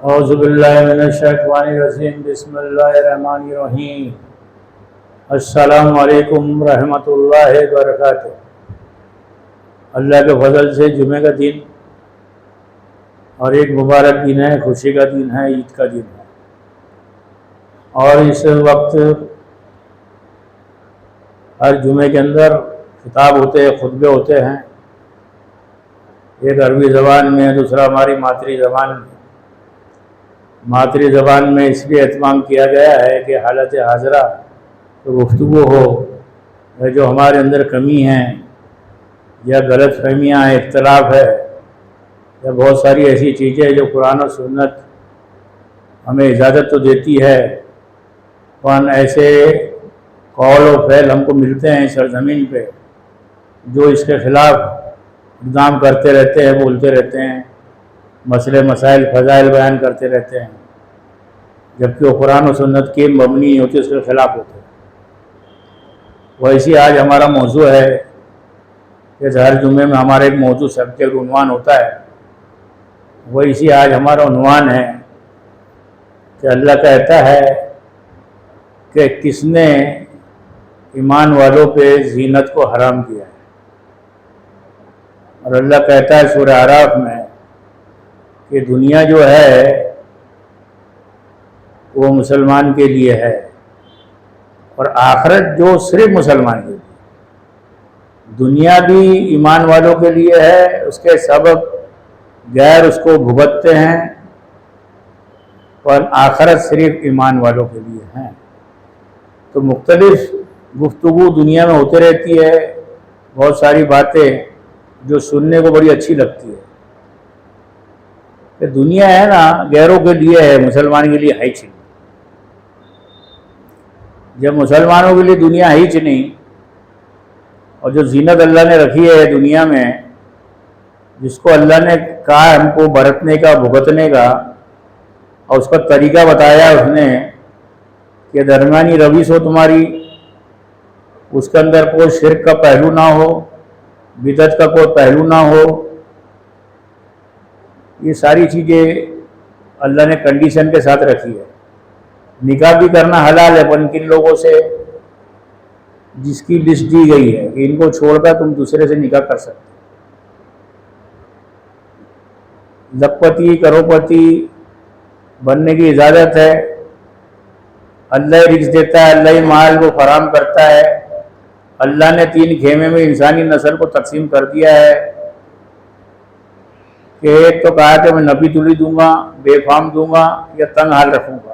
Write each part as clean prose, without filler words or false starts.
اعوذ باللہ من الشیطان الرجیم بسم اللہ الرحمن الرحیم السلام علیکم ورحمۃ اللہ وبرکاتہ۔ اللہ کے فضل سے جمعہ کا دن اور ایک مبارک دن ہے، خوشی کا دن ہے، عید کا دن ہے، اور اس وقت ہر جمعے کے اندر خطاب ہوتے ہیں، خطبے ہوتے ہیں، ایک عربی زبان میں، دوسرا ہماری مادری زبان میں اس لیے اہتمام کیا گیا ہے کہ حالت حاضرہ گفتگو ہو، یا جو ہمارے اندر کمی ہے یا غلط فہمیاں ہیں، اختلاف ہے، یا بہت ساری ایسی چیزیں جو قرآن و سنت ہمیں اجازت تو دیتی ہے، ورنہ ایسے قول و فعل ہم کو ملتے ہیں سرزمین پہ جو اس کے خلاف اقدام کرتے رہتے ہیں، بولتے رہتے ہیں، مسئلے مسائل فضائل بیان کرتے رہتے ہیں، جبکہ وہ قرآن و سنت کی مبنی ہوتی، اس کے خلاف ہوتے ہیں۔ ویسے آج ہمارا موضوع ہے کہ ہر جمعے میں ہمارا ایک موضوع سبجیکٹ عنوان ہوتا ہے، ویسے آج ہمارا عنوان ہے کہ اللہ کہتا ہے کہ کس نے ایمان والوں پہ زینت کو حرام کیا ہے، اور اللہ کہتا ہے سورہ اعراف میں کہ دنیا جو ہے وہ مسلمان کے لیے ہے، اور آخرت جو صرف مسلمان کے لیے۔ دنیا بھی ایمان والوں کے لیے ہے، اس کے سبب غیر اس کو بھگتتے ہیں، اور آخرت صرف ایمان والوں کے لیے ہے۔ تو مختلف گفتگو دنیا میں ہوتے رہتی ہے، بہت ساری باتیں جو سننے کو بڑی اچھی لگتی ہے کہ دنیا ہے نا غیروں کے لیے ہے، مسلمان کے لیے ہے ہی نہیں۔ جب مسلمانوں کے لیے دنیا ہے ہی نہیں، اور جو زینت اللہ نے رکھی ہے دنیا میں، جس کو اللہ نے کہا ہم کو برتنے کا، بھگتنے کا، اور اس کا طریقہ بتایا اس نے کہ درمیانی روش ہو تمہاری، اس کے اندر کوئی شرک کا پہلو نہ ہو، بدعت کا کوئی پہلو نہ ہو، یہ ساری چیزیں اللہ نے کنڈیشن کے ساتھ رکھی ہے۔ نکاح بھی کرنا حلال ہے، پر کن لوگوں سے، جس کی لسٹ دی گئی ہے کہ ان کو چھوڑ کر تم دوسرے سے نکاح کر سکتے۔ لکھپتی کروڑپتی بننے کی اجازت ہے، اللہ ہی رزق دیتا ہے، اللہ ہی مال کو فراہم کرتا ہے۔ اللہ نے 3 خیمے میں انسانی نسل کو تقسیم کر دیا ہے کہ ایک تو کہا کہ میں نبی تلی دوں گا، بے فام دوں گا، یا تنگ حال رکھوں گا۔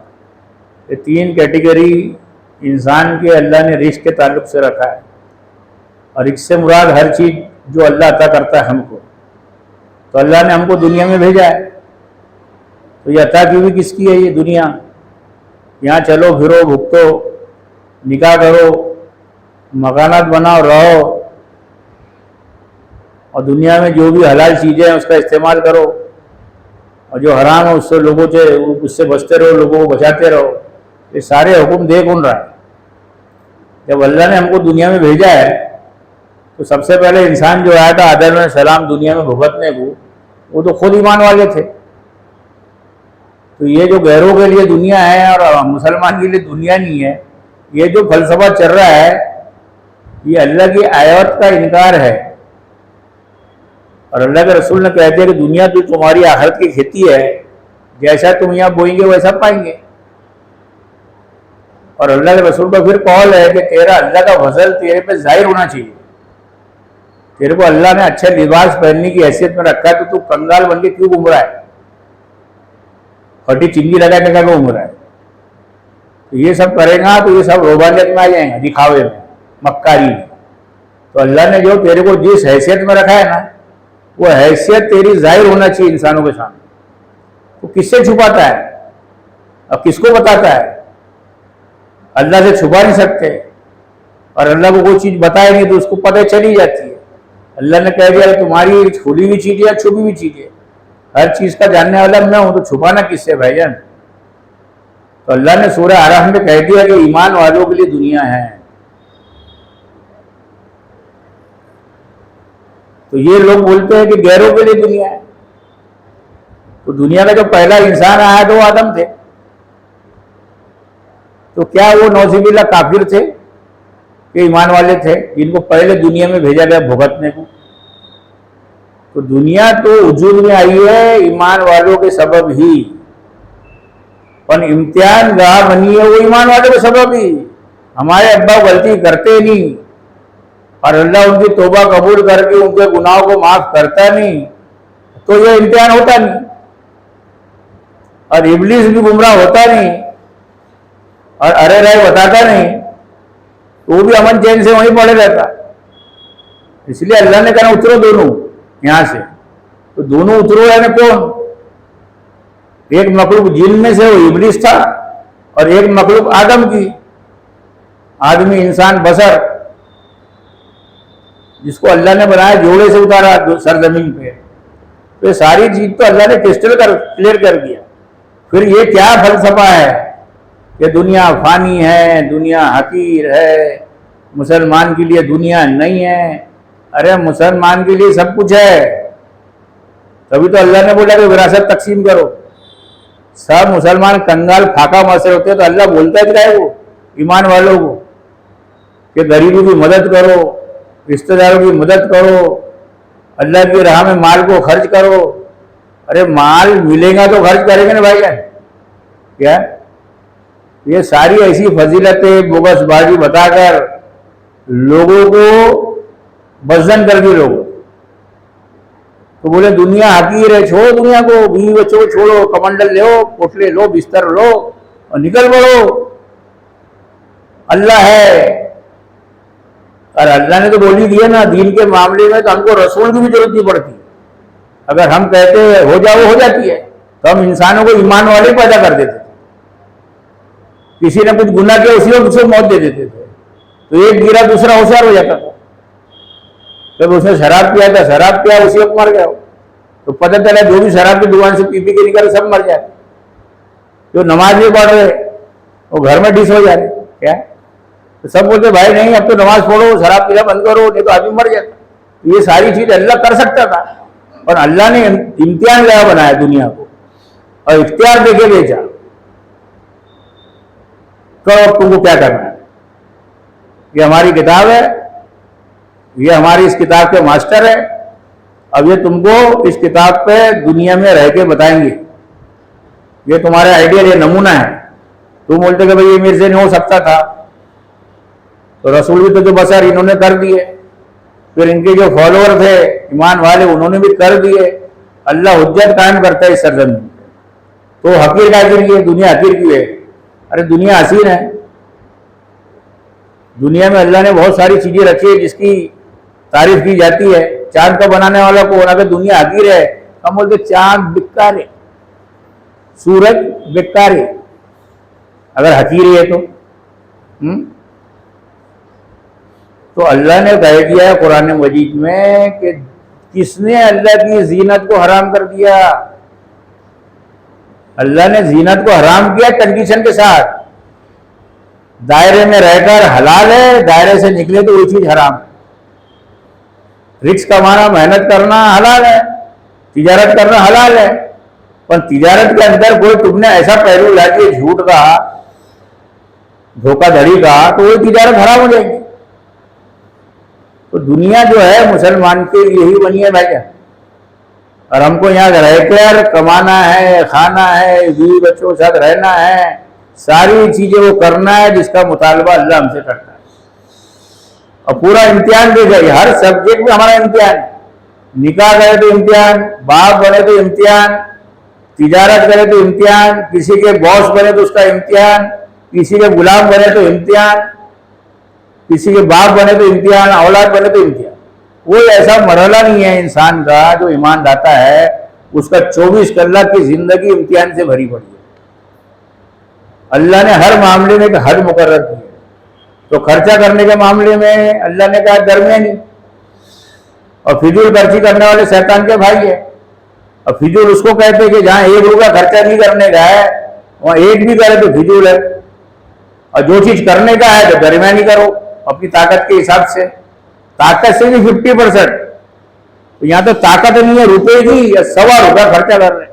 یہ 3 کیٹیگری انسان کے اللہ نے رزق کے تعلق سے رکھا ہے، اور رزق سے مراد ہر چیز جو اللہ عطا کرتا ہے ہم کو۔ تو اللہ نے ہم کو دنیا میں بھیجا ہے، تو یہ عطا کی بھی کس کی ہے؟ یہ دنیا، یہاں چلو پھرو، بھگتو، نکاح کرو، مکانات بناؤ، رہو، اور دنیا میں جو بھی حلال چیزیں ہیں اس کا استعمال کرو، اور جو حرام ہے اس سے بچتے رہو، لوگوں کو بچاتے رہو۔ یہ سارے حکم دے کون رہا ہے؟ جب اللہ نے ہم کو دنیا میں بھیجا ہے تو سب سے پہلے انسان جو آیا تھا آدم علیہ السلام دنیا میں بھگتنے کو، وہ تو خود ایمان والے تھے۔ تو یہ جو غیروں کے لیے دنیا ہے اور مسلمان کے لیے دنیا نہیں ہے، یہ جو فلسفہ چل رہا ہے یہ اللہ کی آیات کا انکار ہے، اور اللہ کے رسول نے کہہ دیا کہ دنیا تو تمہاری آخرت کی کھیتی ہے، جیسا تم یہاں بوئیں گے ویسا پائیں گے۔ اور اللہ کے رسول کا پھر قول ہے کہ تیرا اللہ کا فضل تیرے پہ ظاہر ہونا چاہیے۔ تیرے کو اللہ نے اچھے لباس پہننے کی حیثیت میں رکھا ہے، تو کنگال بن کے کیوں گھوم رہا ہے؟ پھٹی چنگی لگا کے گھوم رہا ہے؟ تو یہ سب کرے گا تو یہ سب روبانیت میں آ جائیں گا، دکھاوے میں، مکاری میں۔ تو اللہ نے جو تیرے کو جس حیثیت میں رکھا ہے نا، وہ حیثیت تیری ظاہر ہونا چاہیے انسانوں کے سامنے۔ تو کس سے چھپاتا ہے اور کس کو بتاتا ہے؟ اللہ سے چھپا نہیں سکتے، اور اللہ کو کوئی چیز بتائے نہیں تو اس کو پتہ چلی جاتی ہے۔ اللہ نے کہہ دیا کہ تمہاری کھلی ہوئی چیزیں یا چھپی ہوئی چیزیں، ہر چیز کا جاننے والا میں ہوں، تو چھپانا کس سے بھائی جان؟ تو اللہ نے سورہ اعراف میں کہہ دیا کہ ایمان والوں کے لیے دنیا ہے۔ تو یہ لوگ بولتے ہیں کہ غیروں کے لیے دنیا ہے، تو دنیا کا جو پہلا انسان آیا تو وہ آدم تھے. تو کیا وہ نوزبیلہ کافر تھے کہ ایمان والے تھے جن کو پہلے دنیا میں بھیجا گیا بھگتنے کو؟ تو دنیا تو وجود میں آئی ہے ایمان والوں کے سبب ہی، اور امتحان گاہ بنی ہے وہ ایمان والوں کے سبب ہی. ہمارے ابا غلطی کرتے نہیں اور اللہ ان کی توبہ قبول کر کے ان کے گناہوں کو معاف کرتا نہیں تو یہ امتحان ہوتا نہیں، اور ابلیس بھی گمراہ ہوتا نہیں اور ارے رائے بتاتا نہیں تو وہ بھی امن چین سے وہیں پڑے رہتا. اس لیے اللہ نے کہا اترو دونوں یہاں سے. تو دونوں اترو یعنی کون؟ ایک مخلوق جن میں سے وہ ابلیس تھا اور ایک مخلوق آدم کی، آدمی انسان بشر جس کو اللہ نے بنایا جوڑے سے اتارا سرزمین پہ. تو یہ ساری چیز تو اللہ نے کرسٹل کلیئر کر دیا. پھر یہ کیا فلسفہ ہے کہ دنیا فانی ہے، دنیا حقیر ہے، مسلمان کے لیے دنیا نہیں ہے؟ ارے مسلمان کے لیے سب کچھ ہے. تبھی تو اللہ نے بولا کہ وراثت تقسیم کرو. سب مسلمان کنگال پھاکا مسئلے ہوتے تو اللہ بولتا ہے کہ وہ ایمان والوں کو کہ غریبوں کی مدد کرو، رشتہ داروں کی مدد کرو، اللہ کی راہ میں مال کو خرچ کرو. ارے مال ملے گا تو خرچ کریں گے نا بھائی. کیا یہ ساری ایسی فضیلتیں بوگس بازی بتا کر لوگوں کو بزن کر دی. لوگ تو بولے دنیا حقیر ہے، چھوڑو دنیا کو، بیوی بچوں کو چھوڑو، کمنڈل لو، پوٹلے لو، بستر لو اور نکل پڑو. اللہ ہے، اور اللہ نے تو بول ہی دیا نا دین کے معاملے میں تو ہم کو رسول کی بھی ضرورت نہیں پڑتی. اگر ہم کہتے ہو جاؤ ہو جاتی ہے. تو ہم انسانوں کو ایمان والے پیدا کر دیتے تھے. کسی نے کچھ گناہ کیا اسی وقت اسے موت دے دیتے تھے. تو ایک گرا دوسرا ہوشیار ہو جاتا تھا. جب اس نے شراب پیا تھا، شراب پیا اسی وقت مر گیا. تو پتہ چلا جو بھی شراب کی دکان سے پی کے نکل سب مر جائے. جو نماز بھی پڑھ رہے وہ گھر میں ڈس ہو جا رہے. کیا تو سب بولتے بھائی نہیں اب تو نماز پڑھو، شراب پینا بند کرو، نہیں تو آدمی مر جاتا. یہ ساری چیز اللہ کر سکتا تھا، اور اللہ نے امتحان لگا بنایا دنیا کو اور اختیار دے کے بھیجا. کرو تم کو کیا کرنا ہے. یہ ہماری کتاب ہے، یہ ہماری اس کتاب کے ماسٹر ہے. اب یہ تم کو اس کتاب پہ دنیا میں رہ کے بتائیں گے. یہ تمہارے آئیڈیل، یہ نمونہ ہے. تم بولتے کہ بھئی یہ میرے سے نہیں ہو سکتا تھا. تو رسول بھی تو جو بشر انہوں نے کر دیے. پھر ان کے جو فالوور تھے ایمان والے انہوں نے بھی کر دیے. اللہ حجت قائم کرتا ہے اس سرزمین میں. تو حقیر کا کی ہے، دنیا حقیر کی ہے. ارے دنیا حسین ہے. دنیا میں اللہ نے بہت ساری چیزیں رکھی ہے جس کی تعریف کی جاتی ہے. چاند کا بنانے والا کو بولا کہ دنیا حقیر ہے. ہم بولتے چاند بیکار ہے، سورج بیکار ہے اگر حقیر ہے تو اللہ نے کہہ دیا ہے قرآن مجید میں کہ کس نے اللہ کی زینت کو حرام کر دیا. اللہ نے زینت کو حرام کیا کنڈیشن کے ساتھ. دائرے میں رہ کر حلال ہے، دائرے سے نکلے تو وہ چیز حرام ہے. رزق کمانا، محنت کرنا حلال ہے، تجارت کرنا حلال ہے. پر تجارت کے اندر کوئی تم نے ایسا پہلو لا دیا جھوٹ کا، دھوکہ دھڑی کا، تو وہ تجارت حرام ہو جائے گی. تو دنیا جو ہے مسلمان کے لیے ہی بنی ہے بھائی. اور ہم کو یہاں رہ کر کمانا ہے، کھانا ہے، بیوی بچوں کے ساتھ رہنا ہے، ساری چیزیں وہ کرنا ہے جس کا مطالبہ اللہ ہم سے کرتا ہے. اور پورا امتحان دے گا. ہر سبجیکٹ میں ہمارا امتحان. نکاح کرے تو امتحان، باپ بنے تو امتحان، تجارت کرے تو امتحان، کسی کے باس بنے تو اس کا امتحان، کسی کے غلام بنے تو امتحان، کسی کے باپ بنے تو امتحان، اولاد بنے تو امتحان. کوئی ایسا مرحلہ نہیں ہے انسان کا جو ایمان لاتا ہے اس کا 24 گھنٹے کی زندگی امتحان سے بھری پڑی ہے. اللہ نے ہر معاملے میں ایک حد مقرر کی ہے. تو خرچہ کرنے کے معاملے میں اللہ نے کہا درمیانی. اور فضول خرچی کرنے والے شیطان کے بھائی ہے. اور فضول اس کو کہتے کہ جہاں 1 روپیہ خرچہ نہیں کرنے کا ہے وہاں 1 بھی کرے تو فضول ہے. اور جو چیز کرنے کا ہے تو درمیانی کرو اپنی طاقت کے حساب سے. طاقت سے بھی 50%. تو یہاں تو طاقت نہیں ہے روپے کی یا 1.25 روپیہ خرچہ کر رہے ہیں.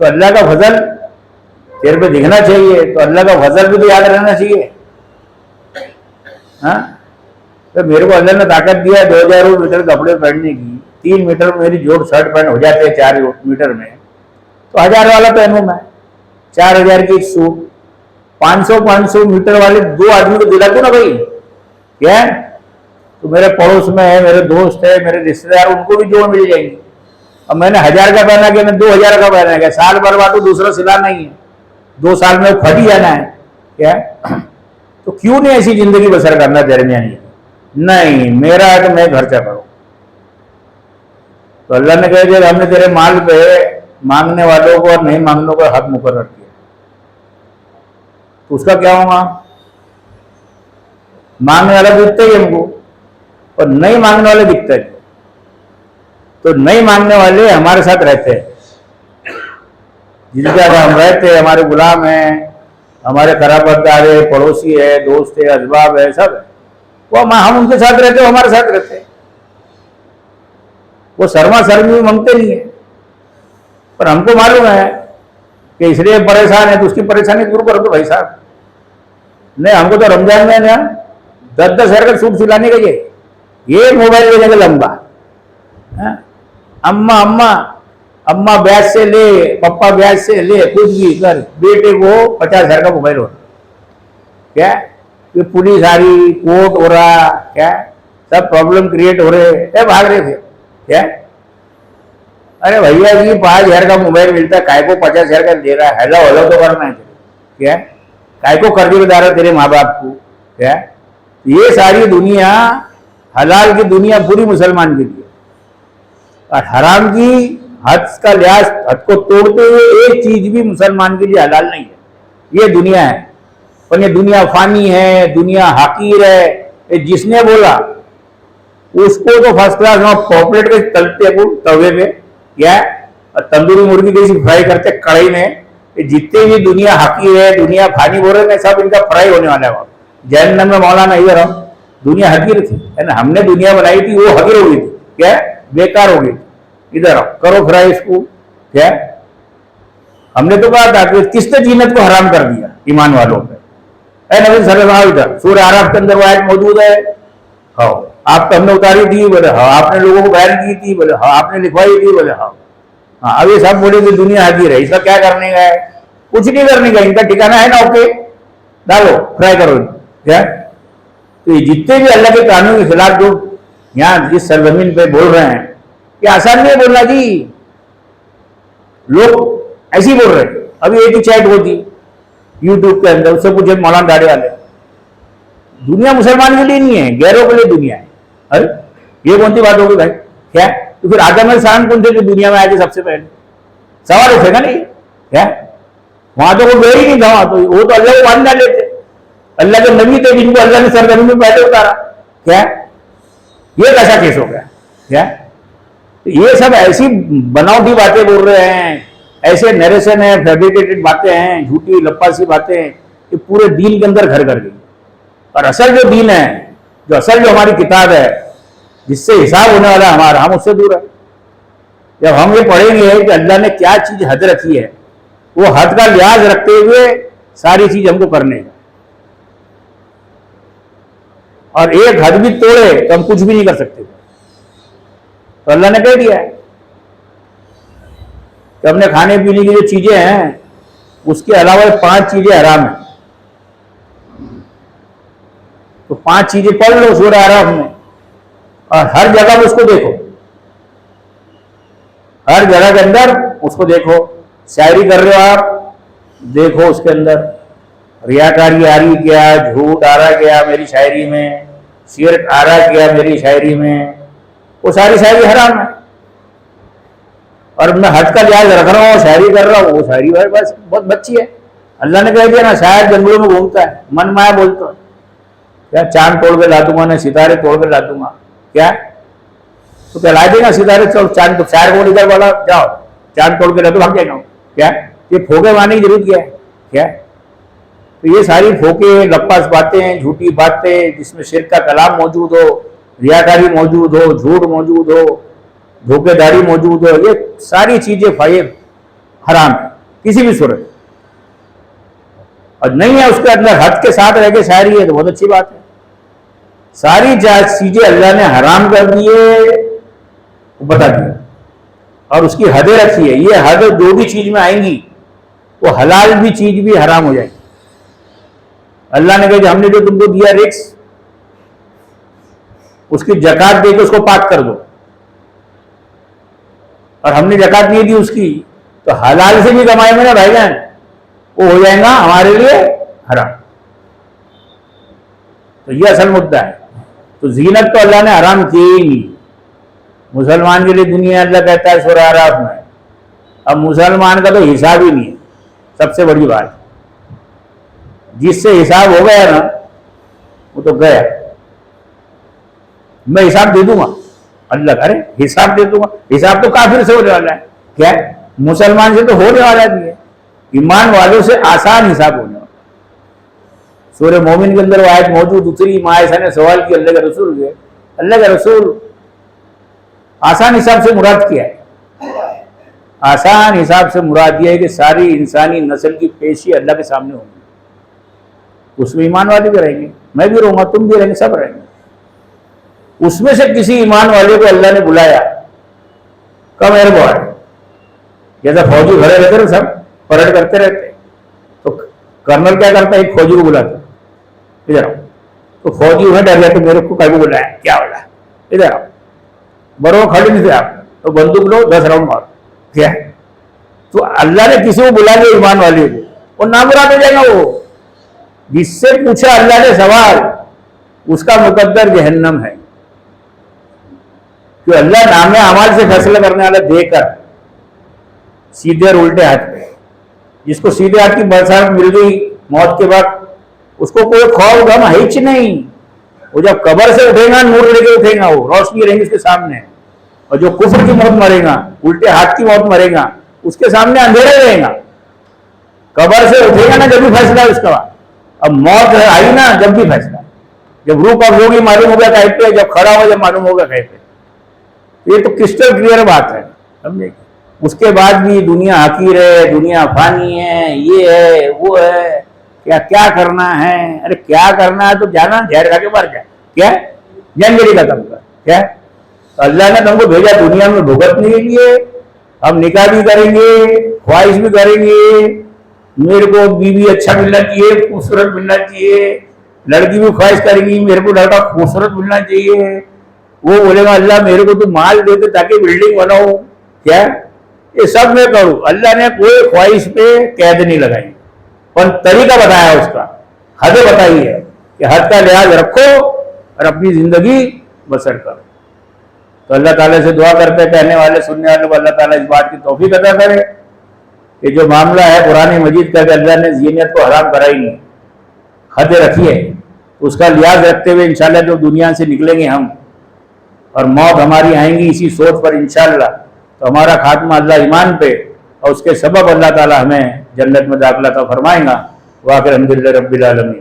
تو اللہ کا فضل تیرے پہ دکھنا چاہیے، تو اللہ کا فضل بھی تو یاد رہنا چاہیے. ہاں تو میرے کو اللہ نے طاقت دیا 2000 میٹر کپڑے پہننے کی، 3 میٹر میں میری جوڑ شرٹ پینٹ ہو جاتے ہیں 4 میٹر میں، تو 1000 والا پہنوں میں، 4000 کی ایک سوٹ. 500 میٹر والے 2 آدمی کو دلا دوں نا بھائی، کیا ہے تو میرے پڑوس میں ہے، میرے دوست ہے، میرے رشتے دار، ان کو بھی جوڑ مل جائیں گی. اب میں نے 1000 کا پہنا کہ میں 2000 کا پہنا گیا، سال برباد تو دوسرا سلا نہیں ہے، 2 سال میں پھٹ ہی جانا ہے. کیا تو کیوں نہیں ایسی زندگی بسر کرنا درمیانی؟ نہیں میرا ہے تو میں خرچہ کروں. تو اللہ نے کہہ دیا ہم نے تیرے مال پہ مانگنے والوں کو اور نہیں مانگنے کو حق مقرر کیا، تو اس کا کیا ہوگا؟ مانگنے والا دکھتا ہی ہم کو اور نہیں مانگنے والے دکھتا ہے. تو نہیں مانگنے والے ہمارے ساتھ رہتے ہیں، جن کے ساتھ ہم رہتے ہیں، ہمارے غلام ہیں، ہمارے قرابت دار ہے، پڑوسی ہے، دوست ہے، اسباب ہے، سب ہے، وہ ہم ان کے ساتھ رہتے ہیں، ہمارے ساتھ رہتے ہیں. وہ سرما سرمی مانگتے نہیں ہیں، پر ہم کو معلوم ہے کہ اس لیے پریشان ہے تو اس کی پریشانی دور کرو. تو بھائی صاحب نہیں، ہم کو تو رمضان میں نا 10 ہزار کا سوٹ سلانے کا یہ موبائل لینے کا لمبا، اماں بیاج سے لے، پپا بیاج سے لے، کچھ بھی کر، بیٹے کو 50 ہزار کا موبائل ہو رہا. کیا یہ پولیس آ رہی، کوٹ ہو رہا، کیا سب پرابلم کریٹ ہو رہے، بھاگ رہے تھے. کیا ارے بھیا جی 5000 کا موبائل ملتا ہے، کائے کو 50 ہزار کا دے رہا ہے؟ ہیلو تو کرنا ہے. کیا کائے کو قرض میں دارا تیرے ماں باپ کو؟ کیا یہ ساری دنیا، حلال کی دنیا پوری مسلمان کے لیے، اور حرام کی حد کا لحاظ، حد کو توڑتے ہوئے ایک چیز بھی مسلمان کے لیے حلال نہیں ہے. یہ دنیا ہے، اور یہ دنیا فانی ہے، دنیا حقیر ہے. جس نے بولا اس کو تو فرسٹ کلاس میں پاپلیٹ کے تلتے کو توے پہ، یا تندوری مرغی کیسی فرائی کرتے کڑھائی میں. جتنے بھی دنیا حقیر ہے، دنیا فانی بول رہے ہیں، سب ان کا فرائی ہونے والا ہے. جہنم میں مولانا ادھر ہم دنیا حقیر تھی، ہم نے دنیا بنائی تھی، وہ حقیر ہو گئی تھی. کیا بیکار ہو گئی تھی. ادھر کرو فرائی اس کو. کیا ہم نے تو کہا تھا کہ کس نے جینت کو حرام کر دیا ایمان والوں پہ؟ اے نبی صلی اللہ علیہ وسلم، سورہ اعراف کے اندر وہ آیت موجود ہے. ہاں آپ کو ہم نے اتاری تھی، بولے ہاں. آپ نے لوگوں کو بیان کی تھی، بولے ہاں. آپ نے لکھوائی تھی، بولے ہاں. اب یہ سب بولے کہ دنیا حقیر ہے، اس کا کیا کرنے کا ہے؟ کچھ نہیں کرنے کا، ان کا ٹھکانا ہے نا. اوکے ڈالو، فرائی کرو. کیا تو یہ جتنے بھی اللہ کے قانون کے خلاف جو یہاں جس سرزمین پہ بول رہے ہیں، یہ آسان نہیں بولنا جی. لوگ ایسے ہی بول رہے ہیں. ابھی ایک ہی چیٹ ہوتی یوٹیوب کے اندر، اس سے پوچھے مولانا ڈاڑے والے، دنیا مسلمان کے لیے نہیں ہے، غیروں کے لیے دنیا ہے. ارے یہ کون سی بات ہوگی بھائی؟ کیا تو پھر آدم علیہ السلام کون تھے جو دنیا میں آئے تھے سب سے پہلے؟ سوال اٹھے گا نہیں. کیا وہاں تو وہ گئے ہی نہیں تھا، وہاں تو وہ تو اللہ کو مان ڈالے تھے، اللہ کے نبی تھے جن کو اللہ نے سرزمین میں پہلے اتارا. کیا یہ کیسا کیس ہو گیا؟ کیا یہ سب ایسی بناوٹی باتیں بول رہے ہیں، ایسے نیریشن ہے، فیبریکیٹڈ باتیں ہیں، جھوٹی لپاسی باتیں کہ پورے دین کے اندر گھر کر گئی. اور اصل جو دین ہے، جو اصل جو ہماری کتاب ہے، جس سے حساب ہونے والا ہمارا، ہم اس سے دور ہے. جب ہم یہ پڑھیں گے کہ اللہ نے کیا چیز حد رکھی ہے، وہ حد کا لحاظ رکھتے ہوئے ساری چیز ہم کو کرنے کا، اور ایک حد بھی توڑے تو ہم کچھ بھی نہیں کر سکتے. تو اللہ نے کہہ دیا ہے کہ ہم نے کھانے پینے کی جو چیزیں ہیں اس کے علاوہ 5 چیزیں حرام ہیں. تو 5 چیزیں پڑھ لو سورہ اعراف میں، اور ہر جگہ میں اس کو دیکھو، ہر جگہ کے اندر اس کو دیکھو. شاعری کر رہے ہو آپ، دیکھو اس کے اندر ریاکاری آ رہی کیا، جھوٹ آ رہا کیا میری شاعری میں، شرک آ رہا کیا میری شاعری میں، وہ ساری شاعری حرام ہے. اور میں حد کا لحاظ رکھ رہا ہوں، شاعری کر رہا ہوں، وہ شاعری بھائی بس بہت بچی ہے. اللہ نے کہہ دیا نا، شاعر جنگلوں میں گھومتا ہے، من مایا بولتا ہے. کیا چاند توڑ کے لا دوں گا، نہ ستارے توڑ کے لا دوں گا. کیا تو کیا لا دے گا ستارے توڑ چاند؟ شاعر کو ادھر والا جاؤ چاند توڑ کے لا دو، بھاگ جائے گا. کیا یہ پھوکے مارنے کی ضرورت کیا ہے؟ کیا تو یہ ساری پھوکے لپاس باتیں، جھوٹی باتیں جس میں شرک کا کلام موجود ہو، ریاکاری موجود ہو، جھوٹ موجود ہو، دھوکے داری موجود ہو، یہ ساری چیزیں حرام ہے کسی بھی صورت، اور نہیں ہے اس کے اندر حد کے ساتھ رہ کے شاعری ہے تو بہت اچھی بات ہے. ساری چیزیں اللہ نے حرام کر دیے بتا دیا، اور اس کی حدیں رکھی ہے. یہ حد جو بھی چیز میں آئیں گی وہ حلال بھی چیز بھی حرام ہو جائے گی. اللہ نے کہا کہ ہم نے جو تم کو دیا رزق، اس کی زکات دے کے اس کو پاک کر دو، اور ہم نے زکات نہیں دی اس کی، تو حلال سے بھی کمائیں گے نا بھائی جان، وہ ہو جائے گا ہمارے لیے حرام. تو یہ اصل مدعا ہے. تو زینت تو اللہ نے حرام کی ہی نہیں. مسلمان کے لیے دنیا اللہ کہتا ہے سورہ اعراف میں، اب مسلمان کا تو حساب ہی نہیں ہے. سب سے بڑی بات، جس سے حساب ہو گیا نا وہ تو گیا. میں حساب دے دوں گا، اللہ کرے حساب دے دوں گا. حساب تو کافر سے ہونے والا ہے، کیا ہے؟ مسلمان سے تو ہونے والا بھی ہے. ایمان والوں سے آسان حساب ہونے والا. سورہ مومن کے اندر وہ آیت موجود. دوسری ماں عائشہ نے سوال کیا اللہ کے رسول سے، اللہ کے رسول آسان حساب سے مراد کیا ہے؟ آسان حساب سے مراد یہ ہے کہ ساری انسانی نسل کی پیشی اللہ کے سامنے ہوگی. اس میں ایمان والے بھی رہیں گے، میں بھی رہوں گا، تم بھی رہیں گے، سب رہیں گے. اس میں سے کسی ایمان والے کو اللہ نے بلایا، کم ایئر جیسا فوجی کھڑے رہتے نا، سب پریڈ کرتے رہتے، تو کرنل کیا کرتا ہے؟ ایک فوجی کو بلاتا، ادھر آؤ. تو فوجی انہیں ڈر گیا کہ میرے کو کبھی بلایا، کیا بولا، ادھر آؤ. برو کھڑے نہیں تھے آپ، تو بندوق لو 10 راؤنڈ مارو. کیا ہے؟ تو اللہ نے کسی کو بلا لیا ایمان والے کو، وہ نامراد ہو جائے گا. وہ جس سے پوچھا اللہ نے سوال، اس کا مقدر جہنم ہے. کہ اللہ نام اعمال سے فیصلہ کرنے والا دے کر سیدھے اور الٹے ہاتھ پہ. جس کو سیدھے ہاتھ کی برسات مل گئی موت کے وقت، اس کو کوئی خوف غم ہچ نہیں. وہ جب قبر سے اٹھے گا نور لے کے اٹھے گا، وہ روشنی رہیں گی اس کے سامنے. اور جو کفر کی موت مرے گا، الٹے ہاتھ کی موت مرے گا، اس کے سامنے اندھیرے رہے گا. قبر سے اٹھے گا نا جب بھی فیصلہ ہے اس کا. اب موت آئی نا جب بھی فیصلہ، جب روح قبض ہوگی معلوم ہوگا کہیں پہ، جب کھڑا ہوا جب معلوم ہوگا کہیں پہ. یہ تو کرسٹل کلیئر بات ہے، سمجھے. اس کے بعد بھی دنیا حقیر ہے، دنیا فانی ہے، یہ ہے وہ ہے، کیا کیا کرنا ہے. ارے کیا کرنا ہے تو جانا، زہر کھا کے مر جائے. کیا جنگلی ختم کر. کیا اللہ نے تم کو بھیجا دنیا میں بھگتنے کے لیے. ہم نکاح بھی کریں گے، خواہش بھی کریں گے، میرے کو بیوی اچھا ملنا چاہیے، خوبصورت ملنا چاہیے. لڑکی بھی خواہش کریں گی میرے کو لڑکا خوبصورت ملنا چاہیے. وہ بولے گا اللہ میرے کو تو مال دے دے تاکہ بلڈنگ بناؤ. کیا یہ سب میں کروں. اللہ نے کوئی خواہش پہ قید نہیں لگائی، اور طریقہ بتایا، اس کا حد بتائی ہے کہ حد کا لحاظ رکھو اور اپنی زندگی بسر کرو. تو اللہ تعالیٰ سے دعا کرتے ہیں، کہنے والے سننے والے کو اللہ تعالیٰ اس بات کی توفیق عطا کرے کہ جو معاملہ ہے قرآن مجید کا کہ اللہ نے زینت کو حرام کرائی نہیں، حد رکھی ہے، اس کا لحاظ رکھتے ہوئے انشاءاللہ جو دنیا سے نکلیں گے ہم، اور موت ہماری آئیں گی اسی سوچ پر انشاءاللہ، تو ہمارا خاتمہ اللہ ایمان پہ، اور اس کے سبب اللہ تعالیٰ ہمیں جنت میں داخلہ عطا فرمائیں گا. وآخر الحمدللہ رب العالمین.